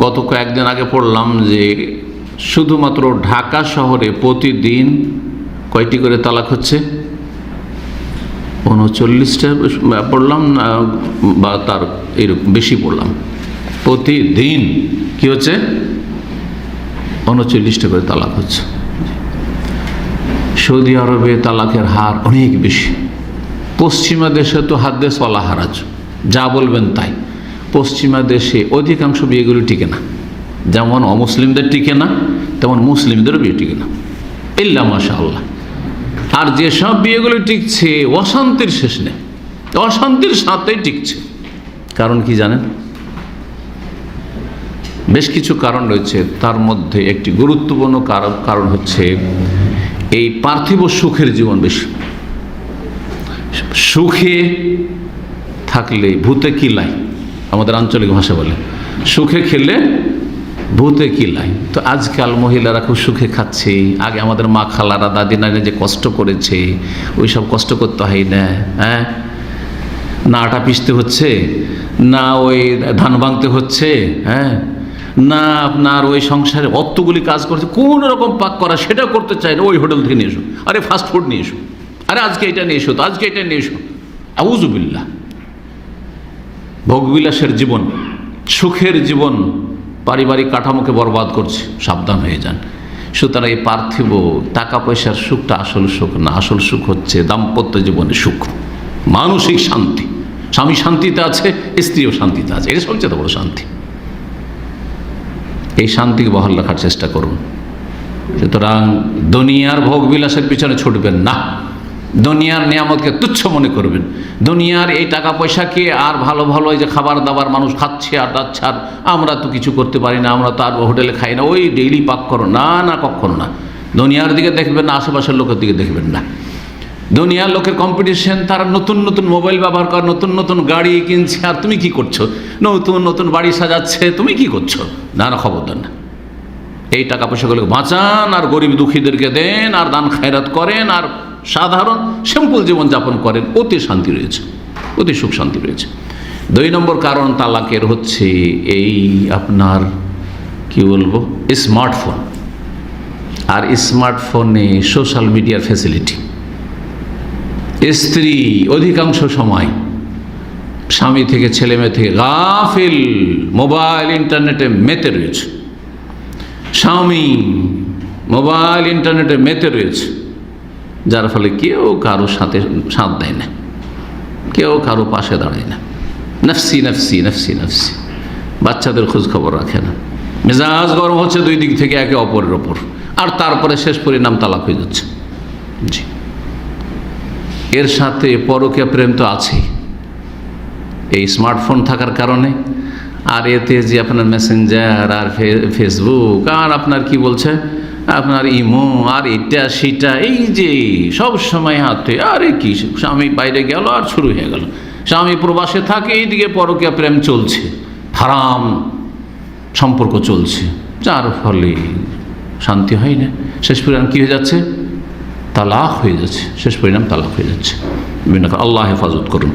গত কয়েকদিন আগে পড়লাম যে শুধুমাত্র ঢাকা শহরে প্রতিদিন কয়টি করে তালাক হচ্ছে? 39টা পড়লাম না, বা তার এরকম বেশি পড়লাম। প্রতিদিন কি হচ্ছে? 39টা করে তালাক হচ্ছে। সৌদি আরবে তালাকের হার অনেক বেশি। পশ্চিমা দেশে তো হাদ্দেস ওয়ালা হারাজ, যা বলবেন তাই। পশ্চিমা দেশে অধিকাংশ বিয়েগুলো টিকে না, যেমন অমুসলিমদের টিকে না তেমন মুসলিমদেরও বিয়ে টিকে না, ইল্লা মাশাআল্লাহ। আর যেসব বিয়েগুলো টিকছে অশান্তির শেষ নেই, অশান্তির সাথেই টিকছে। কারণ কি জানেন? বেশ কিছু কারণ রয়েছে, তার মধ্যে একটি গুরুত্বপূর্ণ কারণ হচ্ছে এই পার্থিব সুখের জীবন বেশি। সুখে থাকলে ভূতে কিলাই, আমাদের আঞ্চলিক ভাষা বলে, সুখে খেলে ভূতে কিলাই। তো আজকাল মহিলারা খুব সুখে খাচ্ছে। আগে আমাদের মা খালারা দাদি নানি যে কষ্ট করেছে, ওই সব কষ্ট করতে হয় না। হ্যাঁ, না আটা পিষতে হচ্ছে, না ওই ধান ভাঙতে হচ্ছে, হ্যাঁ, না আপনার ওই সংসারে অতগুলি কাজ করছে, কোন রকম পাক করা সেটা করতে চায় না। ওই হোটেল থেকে নিয়ে এসো, আরে ফাস্ট ফুড নিয়ে এসো, আরে আজকে এটা নিয়ে এসো, তো আজকে এটা নিয়ে এসো। আউযুবিল্লাহ। ভোগবিলাসের জীবন, সুখের জীবন পারিবারিক কাঠামোকে বরবাদ করছে, সাবধান হয়ে যান। সুতরাং এই পার্থিব টাকা পয়সার সুখটা আসল সুখ না। আসল সুখ হচ্ছে দাম্পত্য জীবনের সুখ, মানসিক শান্তি। স্বামী শান্তিতে আছে, স্ত্রীও শান্তিতে আছে, এটা সবচেয়ে বড় শান্তি। এই শান্তিকে বহাল রাখার চেষ্টা করুন। সুতরাং দুনিয়ার ভোগ বিলাসের পিছনে ছুটবেন না, দুনিয়ার নিয়ামতকে তুচ্ছ মনে করবেন। দুনিয়ার এই টাকা পয়সাকে আর ভালো ভালো এই যে খাবার দাবার মানুষ খাচ্ছে আর যাচ্ছে, আর আমরা তো কিছু করতে পারি না, আমরা তো আর হোটেলে খাই না, ওই ডেইলি পাক করো না, না কখনো না। দুনিয়ার দিকে দেখবেন না, আশেপাশের লোকের দিকে দেখবেন না। দুনিয়ার লোকের কম্পিটিশন, তারা নতুন নতুন মোবাইল ব্যবহার করে, নতুন নতুন গাড়ি কিনছে, আর তুমি কি করছো? নতুন নতুন বাড়ি সাজাচ্ছে, তুমি কি করছো? না না, খবরদার না। এই টাকা পয়সাগুলোকে বাঁচান, আর গরিব দুঃখীদেরকে দেন, আর দান খায়রাত করেন, আর সাধারণ সিম্পল জীবনযাপন করেন, ওতে শান্তি রয়েছে, ওতে সুখ শান্তি রয়েছে। 2 নম্বর কারণ তালাকের হচ্ছে এই আপনার কি বলবো, স্মার্টফোন। আর স্মার্টফোনে সোশ্যাল মিডিয়ার ফ্যাসিলিটি। স্ত্রী অধিকাংশ সময় স্বামী থেকে ছেলে মেয়ে থেকে গাফিল, মোবাইল ইন্টারনেটে মেতে রয়েছে। স্বামী মোবাইল ইন্টারনেটে মেতে রয়েছে, যার ফলে কেউ কারো সাথে সাথ দেয় না, কেউ কারো পাশে দাঁড়ায় না। নফসি নফসি নফসি নফসি, বাচ্চাদের খোঁজ খবর রাখে না। মেজাজ গরম হচ্ছে 2 দিক থেকে একে অপরের ওপর, আর তারপরে শেষ পরিণাম তালাক হয়ে যাচ্ছে। জি, এর সাথে পরকীয়া প্রেম তো আছেই এই স্মার্টফোন থাকার কারণে। আর এতে যে আপনার মেসেঞ্জার আর ফেসবুক আর আপনার কি বলছে আপনার ইমো আর এটা সেটা, এই যে সব সময় হাতে, আরে কি স্বামী বাইরে গেল আর শুরু হয়ে গেল, স্বামী প্রবাসে থাকে, এইদিকে পরকীয়া প্রেম চলছে, হারাম সম্পর্ক চলছে, যার ফলে শান্তি হয় না। শেষ পরিণাম কী হয়ে যাচ্ছে? তালাক হয়ে যাচ্ছে। শেষ পরিণাম তালাক হয়ে যাচ্ছে। আল্লাহ হেফাজত করুন।